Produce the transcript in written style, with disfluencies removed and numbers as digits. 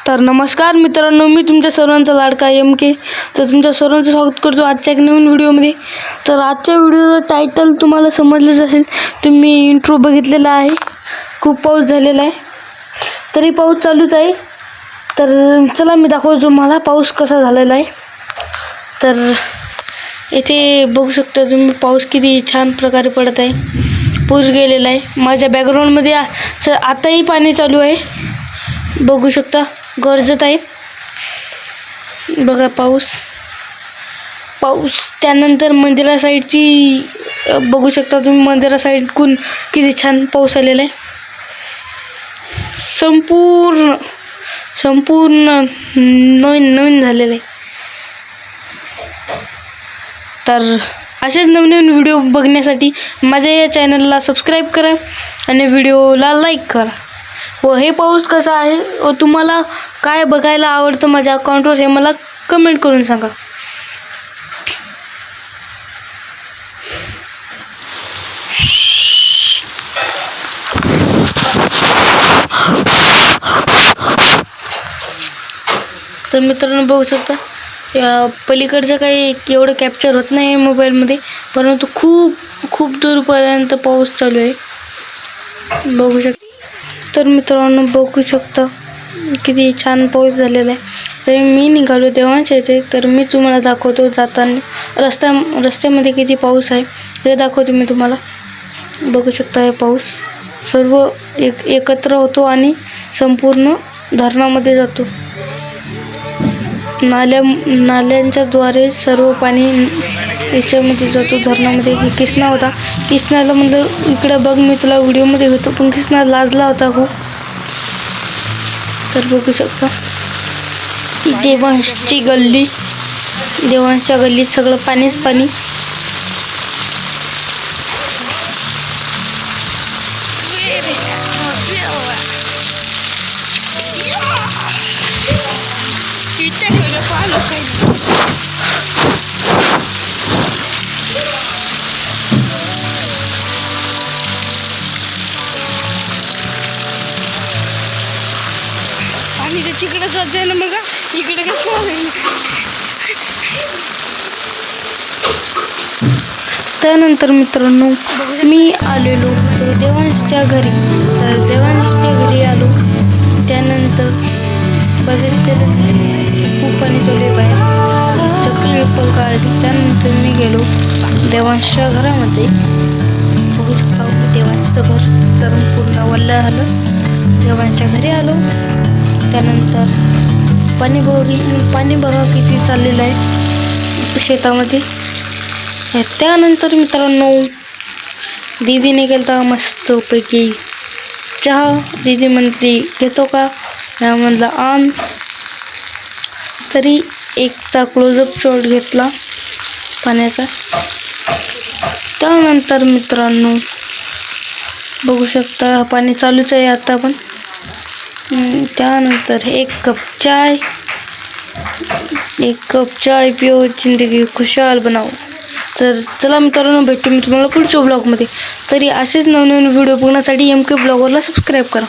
तर नमस्कार मित्रांनो, मी तुमच्या सर्वांचा लाडका MK. तर तुमच्या सर्वांचं स्वागत करतो आजच्या एक नवीन व्हिडिओमध्ये. तर आजच्या व्हिडिओचं टायटल तुम्हाला समजलंच असेल. तुम्ही इंट्रो बघितलेला आहे. खूप पाऊस झालेला आहे, तरी पाऊस चालूच आहे. तर चला मी दाखवतो तुम्हाला पाऊस कसा झालेला आहे. तर इथे बघू शकता तुम्ही पाऊस किती छान प्रकारे पडत आहे. पूर गेलेला आहे. माझ्या बॅकग्राऊंडमध्ये आताही पाणी चालू आहे, बघू शकता. गरजत आहे बघा पाऊस. त्यानंतर मंदिरा साईडची बघू शकता तुम्ही. मंदिरा साईडकडून किती छान पाऊस आलेला आहे. संपूर्ण नवीन झालेलं आहे. तर असेच नवीन व्हिडिओ बघण्यासाठी माझ्या या चॅनलला सबस्क्राईब करा आणि व्हिडिओला लाईक करा. व हे पाऊस कसा आहे व तुम्हाला काय बघायला आवडतं माझ्या अकाउंटवर हे मला कमेंट करून सांगा. तर मित्रांनो बघू शकता, या पलीकडचं काही एवढं कॅप्चर होत नाही मोबाईलमध्ये, परंतु खूप दूरपर्यंत पाऊस चालू आहे, बघू शकता. तर मित्रांनो बघू शकता किती छान पाऊस झालेला आहे. तर मी निघालो देवांच्या इथे. तर मी तुम्हाला दाखवतो जाताना रस्त्यामध्ये किती पाऊस आहे ते दाखवतो मी तुम्हाला. बघू शकता हे पाऊस सर्व एकत्र होतो आणि संपूर्ण धरणामध्ये जातो. नाल्यांच्या द्वारे सर्व पाणी याच्यामध्ये जातो धरणामध्ये. किसना होता, किसनाला म्हणलं इकडं बघ, मी तुला व्हिडिओमध्ये घेतो, पण किसना लाजला होता खूप. तर बघू शकता देवांशची गल्ली, देवांशच्या गल्लीत सगळं पाणीच पाणी. आणि ते तिकडे जाते ना, बघा इकडे कसं. त्यानंतर मित्रांनो मी आलेलो देवांशच्या घरी. तर देवांशच्या घरी आलो. त्यानंतर बघितलं खूप पाणी चालू बाहेर, चक्री पण काढली. त्यानंतर मी गेलो देवांशच्या घरामध्ये. बघू शकता देवांशचं घर संपूर्ण वल्ल झालं. देवांशच्या घरी आलो. त्यानंतर पाणी बघा किती चाललेलं आहे शेतामध्ये. त्यानंतर मित्रांनो दीदीने केला मस्तपैकी चहा. दीदी म्हणली घेतो का, मी म्हणलं आण. तरी एकचा क्लोजअप शॉट घेतला पाण्याचा. त्यानंतर मित्रांनो बघू शकता पाणी चालूच आहे आता पण. त्यानंतर एक कप चाय पिओ, जिंदगी खुशाल बनाओ. तर चला मित्रांनो भेटू मी तुम्हाला पुढच्या ब्लॉगमध्ये. तरी असेच नवनवीन व्हिडिओ बघण्यासाठी MK ब्लॉगरला सबस्क्राईब करा.